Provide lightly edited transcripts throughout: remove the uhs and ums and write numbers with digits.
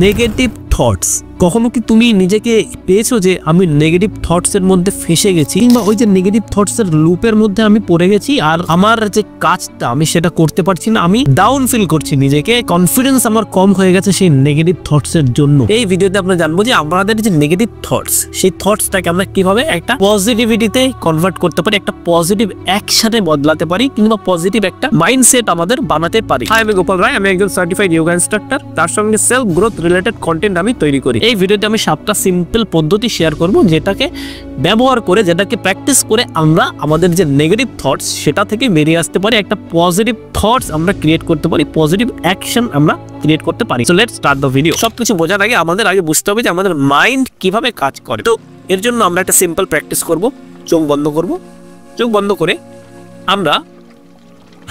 Negative thoughts. কখনো কি তুমি নিজেকে পেয়েছো যে আমি নেগেটিভ থটস এর মধ্যে ফেসে গেছি, কিংবা ওই যে নেগেটিভ থটস এর লুপের মধ্যে আমি পড়ে গেছি আর আমার যে কাজটা আমি সেটা করতে পারছি না, আমি ডাউন ফিল করছি, নিজেকে কনফিডেন্স আমার কম হয়ে গেছে সেই নেগেটিভ থটস এর জন্য। এই ভিডিওতে আমরা জানবো যে আমাদের যে নেগেটিভ থটস, সেই থটসটাকে আমরা কিভাবে একটা পজিটিভিটিতে কনভার্ট করতে পারি, একটা পজিটিভ অ্যাকশনে বদলাতে পারি, কিংবা পজিটিভ একটা মাইন্ডসেট আমাদের বানাতে পারি। হাই, আমি গোপাল রায়, আমি একজন সার্টিফাইড যোগা ইনস্ট্রাক্টর, তার সঙ্গে সেলফ গ্রোথ রিলেটেড কন্টেন্ট আমি তৈরি করি। এই ভিডিওতে আমি 7টা সিম্পল পদ্ধতি শেয়ার করব, যেটাকে ব্যবহার করে, যেটাকে প্র্যাকটিস করে আমরা আমাদের যে নেগেটিভ থটস সেটা থেকে বেরিয়ে আসতে পারি, একটা পজিটিভ থটস আমরা ক্রিয়েট করতে পারি, পজিটিভ অ্যাকশন আমরা ক্রিয়েট করতে পারি। So let's start the video. সবকিছু বোঝার আগে আমাদের আগে বুঝতে হবে যে আমাদের মাইন্ড কিভাবে কাজ করে। তো এর জন্য আমরা একটা সিম্পল প্র্যাকটিস করব। চোখ বন্ধ করব। চোখ বন্ধ করে আমরা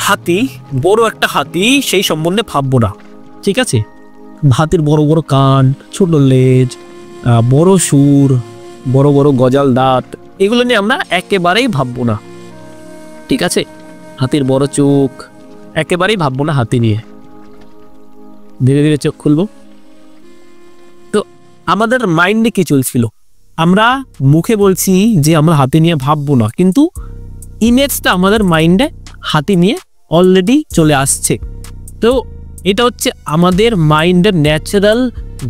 হাতি, বড় একটা হাতি সেই সম্বন্ধে ভাববো না, ঠিক আছে? হাতির বড় বড় কান, ছোট লেজ, বড় সুর, বড় বড় গজাল দাঁত, এগুলো নিয়ে আমরা একেবারেই ভাববো না, ঠিক আছে? হাতির বড় চোখ, একেবারেই ভাববো না হাতি নিয়ে। ধীরে ধীরে চোখ খুলবো। তো আমাদের মাইন্ডে কি চলছিল? আমরা মুখে বলছি যে আমরা হাতি নিয়ে ভাববো না, কিন্তু ইমেজটা আমাদের মাইন্ডে হাতি নিয়ে অলরেডি চলে আসছে। তো এটা হচ্ছে আমাদের মাইন্ডের ন্যাচারাল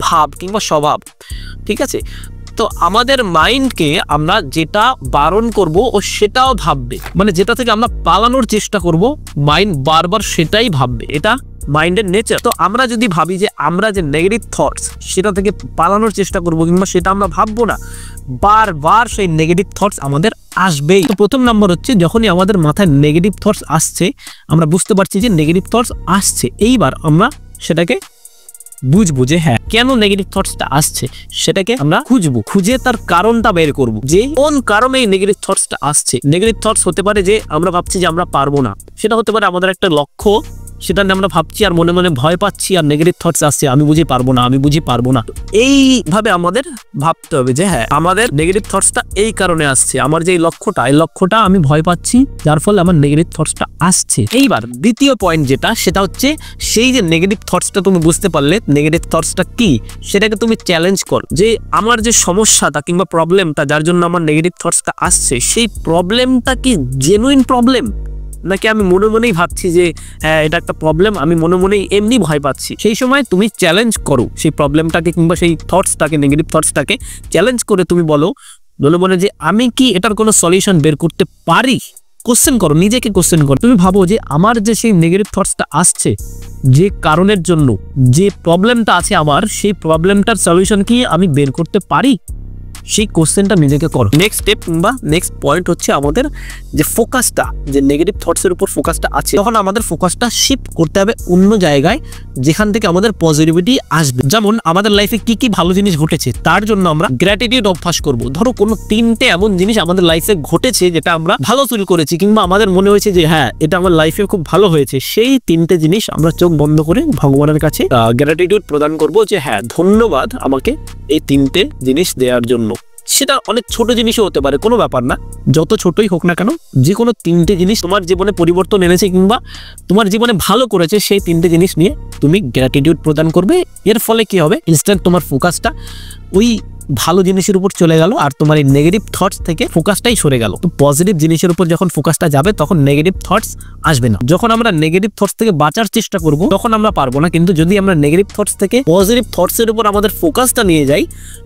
ভাব কিংবা স্বভাব, ঠিক আছে? তো আমাদের মাইন্ডকে আমরা যেটা বারণ করব ও সেটাও ভাববে, মানে যেটা থেকে আমরা পালানোর চেষ্টা করব মাইন্ড বারবার সেটাই ভাববে। এটা মাইন্ডের নেচার। তো আমরা যদি ভাবি যে আমরা যে নেগেটিভ থটস সেটা থেকে পালানোর চেষ্টা করব কিংবা সেটা আমরা ভাববো না, বারবার সেই নেগেটিভ থটস আমাদের আসবেই। তো প্রথম নাম্বার হচ্ছে, যখনই আমাদের মাথায় নেগেটিভ থটস আসছে, আমরা বুঝতে পারছি যে নেগেটিভ থটস আসছে, এইবার আমরা সেটাকে বুঝবো যে হ্যাঁ কেন নেগেটিভ থটসটা আসছে, সেটাকে আমরা খুঁজবো, খুঁজে তার কারণটা বের করব, যে কোন কারণে এই নেগেটিভ থটসটা আসছে। নেগেটিভ থটস হতে পারে যে আমরা ভাবছি যে আমরা পারবো না, সেটা হতে পারে আমাদের একটা লক্ষ্য, সেটা নিয়ে আমরা ভাবছি আর মনে মনে ভয় পাচ্ছি, আর নেগেটিভ থটস আসছে আমি বুঝি পারবো না, আমি বুঝি পারবো না। এইভাবে আমাদের ভাবতে হবে যে হ্যাঁ আমাদের নেগেটিভ থটসটা এই কারণে আসছে, আমার যে লক্ষ্যটা, এই লক্ষ্যটা আমি ভয় পাচ্ছি, যার ফলে আমার নেগেটিভ থটসটা আসছে। এইবার দ্বিতীয় পয়েন্ট যেটা, সেটা হচ্ছে সেই যে নেগেটিভ থটসটা তুমি বুঝতে পারলে নেগেটিভ থটসটা কি, সেটাকে তুমি চ্যালেঞ্জ করো যে আমার যে সমস্যাটা কিংবা প্রবলেমটা যার জন্য আমার নেগেটিভ থটসটা আসছে, সেই প্রবলেমটা কি জেনুইন প্রবলেম, নাকি আমি মনে মনেই ভাবছি যে হ্যাঁ এটা একটা প্রবলেম, আমি মনে মনেই এমনি ভয় পাচ্ছি। সেই সময় তুমি চ্যালেঞ্জ করো সেই প্রবলেমটাকে কিংবা সেই থটসটাকে, নেগেটিভ থটসটাকে চ্যালেঞ্জ করে তুমি বলো মনে যে আমি কি এটার কোনো সলিউশন বের করতে পারি। কোশ্চেন করো, নিজেকে কোশ্চেন করো। তুমি ভাবো যে আমার যে সেই নেগেটিভ থটসটা আসছে, যে কারণের জন্য যে প্রবলেমটা আছে আমার, সেই প্রবলেমটার সলিউশন কি আমি বের করতে পারি, সেই কোশ্চেনটা নিজেকে করো। নেক্সট স্টেপ কিংবা নেক্সট পয়েন্ট হচ্ছে আমাদের যে ফোকাসটা, যে নেগেটিভ থটসের উপর ফোকাসটা আছে, তখন আমাদের ফোকাসটা শিফট করতে হবে অন্য জায়গায়, যেখান থেকে আমাদের পজিটিভিটি আসবে। যেমন আমাদের লাইফে কি কি ভালো জিনিস ঘটেছে, তার জন্য আমরা গ্র্যাটিটিউড অভ্যাস করব। ধরো কোনো 3টে এমন জিনিস আমাদের লাইফে ঘটেছে যেটা আমরা ভালো ফিল করেছি, কিংবা আমাদের মনে হয়েছে যে হ্যাঁ এটা আমার লাইফে খুব ভালো হয়েছে, সেই 3টে জিনিস আমরা চোখ বন্ধ করে ভগবানের কাছে গ্র্যাটিটিউড প্রদান করব যে হ্যাঁ ধন্যবাদ আমাকে এই 3টে জিনিস দেওয়ার জন্য। সেটা অনেক ছোট জিনিসও হতে পারে, কোনো ব্যাপার না, যত ছোটই হোক না কেন, যে কোনো 3টে জিনিস তোমার জীবনে পরিবর্তন এনেছে কিংবা তোমার জীবনে ভালো করেছে, সেই 3টে জিনিস নিয়ে তুমি গ্র্যাটিটিউড প্রদান করবে। এর ফলে কি হবে, ইনস্ট্যান্ট তোমার ফোকাসটা ওই ভালো জিনিসের উপর চলে গেল, আর তোমার এই নেগেটিভ থটস থেকে ফোকাসটাই সরে গেল। তো পজিটিভ জিনিসের উপর যখন ফোকাসটা যাবে, তখন নেগেটিভ থটস আসবে না। যখন আমরা নেগেটিভ থটস থেকে বাঁচার চেষ্টা করব, তখন আমরা পারবো না, কিন্তু যদি আমরা নেগেটিভ থটস থেকে পজিটিভ থটসের উপর আমাদের ফোকাসটা নিয়ে যাই,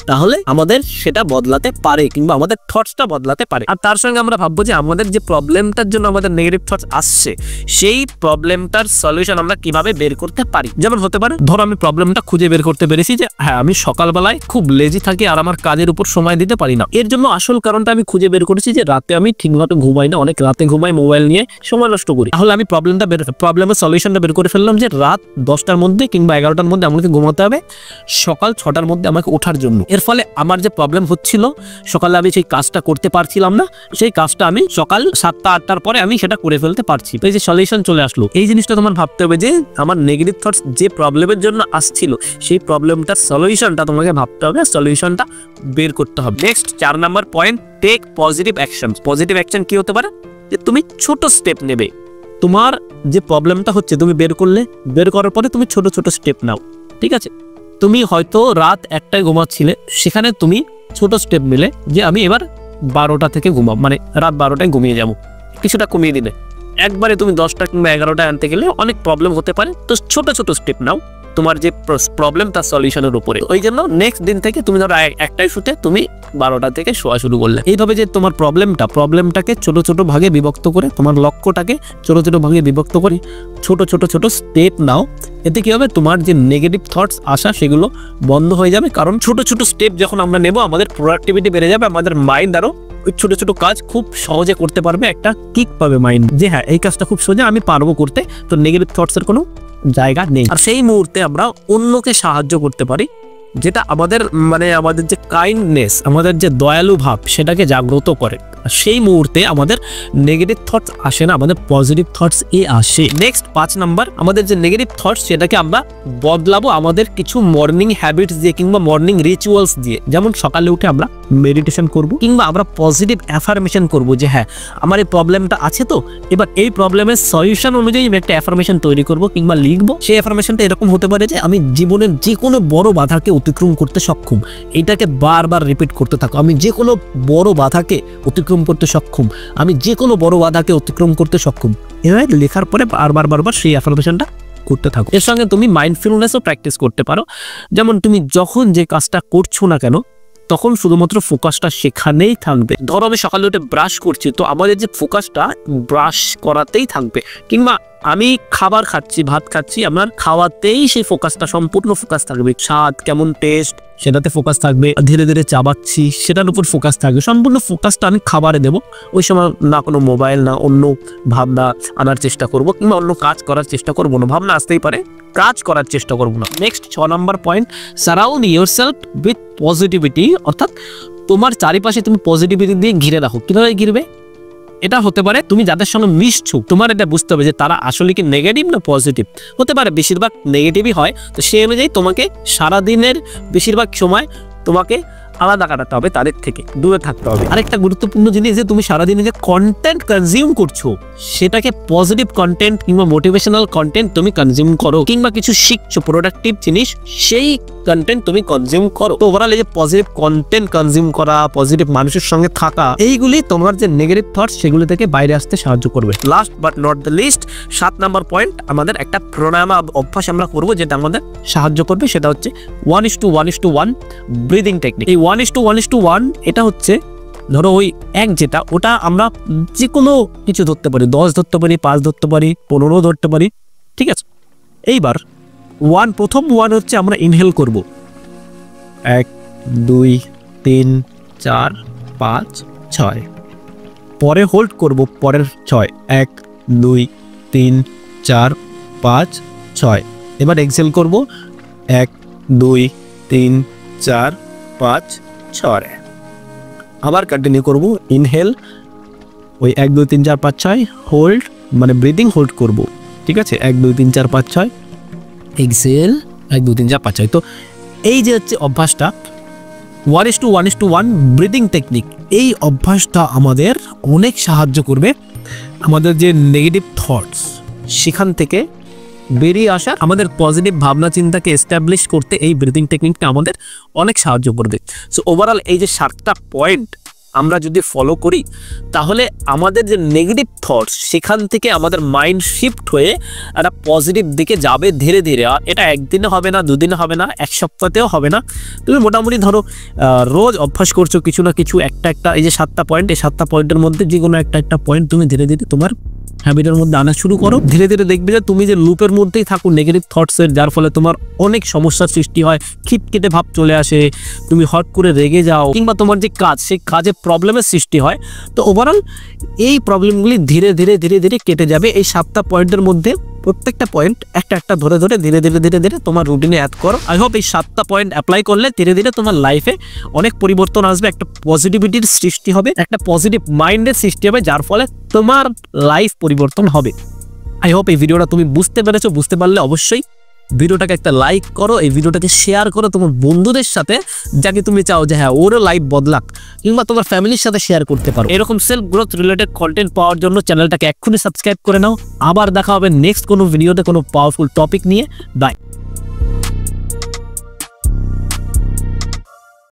তাহলে আমাদের সেটা বদলাতে পারে, কিংবা আমাদের থটসটা বদলাতে পারে। আর তার সঙ্গে আমরা ভাববো যে আমাদের যে প্রবলেমটার জন্য আমাদের নেগেটিভ থটস আসছে, সেই প্রবলেমটার সলিউশন আমরা কিভাবে বের করতে পারি। যেমন হতে পারে, ধরো আমি প্রবলেমটা খুঁজে বের করতে পেরেছি যে হ্যাঁ আমি সকালবেলায় খুব লেজি থাকি আর আমার কাজের উপর সময় দিতে পারি না। এর জন্য আসল কারণটা আমি খুঁজে বের করেছি যে রাতে আমি ঠিকমতো ঘুমাই না, অনেক রাতে ঘুমাই, মোবাইল নিয়ে সময় নষ্ট করি। তাহলে আমি প্রবলেমের সলিউশনটা বের করে ফেললাম যে রাত 10টার মধ্যে কিংবা 11টার মধ্যে আমাকে ঘুমাতে হবে, সকাল 6টার মধ্যে আমাকে ওঠার জন্য। এর ফলে আমার যে প্রবলেম হচ্ছিল, সকালে আমি সেই কাজটা করতে পারছিলাম না, সেই কাজটা আমি সকাল 7টা 8টার পরে আমি সেটা করে ফেলতে পারছি। তো এই যে সলিউশন চলে আসলো, এই জিনিসটা তোমার ভাবতে হবে যে আমার নেগেটিভ থটস যে প্রবলেমের জন্য আসছিল, সেই প্রবলেমটার সলিউশনটা তোমাকে ভাবতে হবে, সলিউশনটা বের করতে হবে। Next 4 number point, take positive action. Positive action কি হতে পারে, যে তুমি ছোট স্টেপ নেবে। তোমার যে প্রবলেমটা হচ্ছে তুমি বের করার পরে তুমি ছোট ছোট স্টেপ নাও, ঠিক আছে? তুমি হয়তো রাত 1টায় ঘুমাচ্ছিলে, সেখানে তুমি ছোট স্টেপ নিলে যে আমি এবার 12টা থেকে ঘুমাবো, মানে রাত 12টায় ঘুমিয়ে যাব, কিছুটা কমিয়ে দিলে। একবারে তুমি 10টা কিংবা 11টায় আনতে গেলে অনেক প্রবলেম হতে পারে। তো ছোট ছোট স্টেপ নাও তোমার যে প্রবলেম তার সলিউশনের উপরে। ওই জন্য নেক্সট দিন থেকে তুমি ধরো 1টায় শুতে তুমি 12টা থেকে শোয়া শুরু করলে। এইভাবে যে তোমার প্রবলেমটাকে ছোট ছোট ভাগে বিভক্ত করে, তোমার লক্ষ্যটাকে ছোট ছোট ভাগে বিভক্ত করে ছোট ছোট ছোট স্টেপ নাও। এতে কি হবে, তোমার যে নেগেটিভ থটস আসা সেগুলো বন্ধ হয়ে যাবে। কারণ ছোট ছোট স্টেপ যখন আমরা নেব, আমাদের প্রোডাক্টিভিটি বেড়ে যাবে, আমাদের মাইন্ড আরো ওই ছোট ছোট কাজ খুব সহজে করতে পারবে। একটা কিক পাবে মাইন্ড যে হ্যাঁ এই কাজটা খুব সোজা, আমি পারবো করতে। তো নেগেটিভ থটসের কোনো জায়গা নেই। আর সেই মুহূর্তে আমরা অন্যকে সাহায্য করতে পারি, যেটা আমাদের আমাদের যে কাইন্ডনেস, আমাদের যে দয়ালু ভাব সেটাকে জাগ্রত করে। সেই মুহূর্তে আমাদের নেগেটিভ থটস আসে না, আমাদের পজিটিভ থটস আসে। নেক্সট 5 নাম্বার, আমাদের যে নেগেটিভ থটস সেটাকে আমরা বদলাবো আমাদের কিছু মর্নিং হ্যাবিটস দিয়ে কিংবা মর্নিং রিচুয়ালস দিয়ে। যেমন সকালে উঠে আমরা মেডিটেশন করব, কিংবা আমরা পজিটিভ অ্যাফার্মেশন করব যে হ্যাঁ আমার এই প্রবলেমটা আছে, তো এবার এই প্রবলেমের সলিউশন অনুযায়ী আমি একটা অ্যাফার্মেশন তৈরি করব কিংবা লিখবো। সেই অ্যাফার্মেশনটা এরকম হতে পারে যে আমি জীবনের যে কোনো বড় বাধাকে অতিক্রম করতে সক্ষম। এইটাকে বারবার রিপিট করতে থাকো, আমি যে কোনো বড় বাধাকে অতিক্রম করতে সক্ষম, আমি যে কোনো বড় বাধাকে অতিক্রম করতে সক্ষম। এভাবে লেখার পরে বারবার সেই অ্যাফার্মেশনটা করতে থাকো। এর সঙ্গে তুমি মাইন্ডফুলনেসও প্র্যাকটিস করতে পারো। যেমন তুমি যখন যে কাজটা করছো না কেন, তখন শুধুমাত্র ফোকাসটা সেখানেই থাকবে। ধরো আমি সকালে উঠে ব্রাশ করছি, তো আমাদের যে ফোকাসটা ব্রাশ করাতেই থাকবে। কিংবা আমি খাবার খাচ্ছি, ভাত খাচ্ছি, আমার খাওয়াতেই সেই ফোকাসটা, সম্পূর্ণ ফোকাস থাকবে। স্বাদ কেমন, টেস্ট, সেটাতে ফোকাস থাকবে। ধীরে ধীরে চাবাচ্ছি, সেটার উপর ফোকাস থাকবে। সম্পূর্ণ ফোকাসটা আমি খাবারে দেবো। ওই সময় না কোনো মোবাইল, না অন্য ভাবনা আনার চেষ্টা করব, কিংবা অন্য কাজ করার চেষ্টা করবো না। ভাবনা আসতেই পারে, কাজ করার চেষ্টা করবো না। Next 6 number point, surround yourself with positivity. অর্থাৎ তোমার চারিপাশে তুমি পজিটিভিটি দিয়ে ঘিরে রাখো। কিভাবে ঘিরবে? এটা হতে পারে তুমি যাদের সঙ্গে মিশছো, তোমার এটা বুঝতে হবে যে তারা আসলে কি নেগেটিভ না পজিটিভ। হতে পারে বেশিরভাগ নেগেটিভই হয়, তো সেই অনুযায়ী তোমাকে সারাদিনের বেশিরভাগ সময় তোমাকে আলাদা কাটাতে হবে, তাদের থেকে দূরে থাকতে হবে। আরেকটা গুরুত্বপূর্ণ জিনিস, যে তুমি সারাদিনে যে কন্টেন্ট কনজিউম করছো সেটাকে পজিটিভ কন্টেন্ট কিংবা মোটিভেশনাল কন্টেন্ট তুমি কনজিউম করো, কিংবা কিছু শিখছো প্রোডাক্টিভ জিনিস, সেই কন্টেন্ট তুমি কনজিউম করো। তো ওভারঅল এই যে পজিটিভ কন্টেন্ট কনজিউম করা, পজিটিভ মানুষের সঙ্গে থাকা, এইগুলি তোমার যে নেগেটিভ থটস সেগুলি থেকে বাইরে আসতে সাহায্য করবে। Last but not the least, 7 number point, আমাদের একটা প্রাণায়াম অভ্যাস আমরা করবো, যেটা আমাদের সাহায্য করবে। সেটা হচ্ছে 1:1:1 ব্রিদিং টেকনিক। এই 1:1:1 এটা হচ্ছে, ধরো ওই এক যেটা, ওটা আমরা যে কোনো কিছু ধরতে পারি, 10 ধরতে পারি, 5 ধরতে পারি, 15 ধরতে পারি, ঠিক আছে। এইবার প্রথম 1 হচ্ছে আমরা ইনহেল করব, 1 2 3 4 5 6, পরে হোল্ড করব পরের 6, 1 2 3 4 5 6, এবার এক্সহেল করব 1 2 3 4 5 6, আবার কন্টিনিউ করব। ইনহেল ওই 1 2 3 4 5 6, হোল্ড মানে ব্রিদিং হোল্ড করব, ঠিক আছে, 1 2 3 4 5 6, এক্সহেল 1 2 3 4 5 6। তো এই যে হচ্ছে অভ্যাসটা 1:1:1 ব্রিদিং টেকনিক, এই অভ্যাসটা আমাদের অনেক সাহায্য করবে আমাদের যে নেগেটিভ থটস সেখান থেকে বেরিয়ে আসা, আমাদের পজিটিভ ভাবনা চিন্তাকে এস্টাবলিশ করতে এই ব্রিদিং টেকনিকটা আমাদের অনেক সাহায্য করবে। সো ওভারঅল এই যে 7টা পয়েন্ট আমরা যদি ফলো করি, তাহলে আমাদের যে নেগেটিভ থটস সেখান থেকে আমাদের মাইন্ড শিফট হয়ে একটা পজিটিভ দিকে যাবে ধীরে ধীরে। আর এটা একদিনে হবে না, দুদিনে হবে না, এক সপ্তাহতেও হবে না। তুমি মোটামুটি ধরো রোজ অভ্যাস করছো কিছু না কিছু, একটা এই যে 7টা পয়েন্ট, এই 7টা পয়েন্টের মধ্যে যে কোনো একটা পয়েন্ট তুমি ধীরে ধীরে তোমার হ্যাবিটের মধ্যে আনা শুরু করো। ধীরে ধীরে দেখবে যে তুমি যে লুপের মধ্যেই থাকো নেগেটিভ থটসের, যার ফলে তোমার অনেক সমস্যার সৃষ্টি হয়, খিটখিটে ভাব চলে আসে, তুমি হট করে রেগে যাও, কিংবা তোমার যে কাজ সেই কাজে প্রবলেমের সৃষ্টি হয়। তো ওভারঅল এই প্রবলেমগুলি ধীরে ধীরে ধীরে ধীরে কেটে যাবে। এই 7টা পয়েন্টের মধ্যে প্রত্যেকটা পয়েন্ট একটা ধরে ধরে ধীরে ধীরে ধীরে ধীরে তোমার রুটিনে অ্যাড করো। আই হোপ এই 7টা পয়েন্ট অ্যাপ্লাই করলে ধীরে ধীরে তোমার লাইফে অনেক পরিবর্তন আসবে, একটা পজিটিভিটির সৃষ্টি হবে, একটা পজিটিভ মাইন্ডের সৃষ্টি হবে, যার ফলে তোমার লাইফ পরিবর্তন হবে। আই হোপ এই ভিডিওটা তুমি বুঝতে পেরেছো। বুঝতে পারলে অবশ্যই ভিডিওটাকে একটা লাইক করো, এই ভিডিওটাকে শেয়ার করো তোমার বন্ধুদের সাথে, যাকে তুমি চাও যে হ্যাঁ ওরও লাইফ বদলাক, কিংবা তোমার ফ্যামিলির সাথে শেয়ার করতে পারো। এরকম সেলফ গ্রোথ রিলেটেড কন্টেন্ট পাওয়ার জন্য চ্যানেলটাকে এক্ষুনি সাবস্ক্রাইব করে নাও। আবার দেখা হবে নেক্সট কোনো ভিডিওতে কোনো পাওয়ারফুল টপিক নিয়ে। বাই।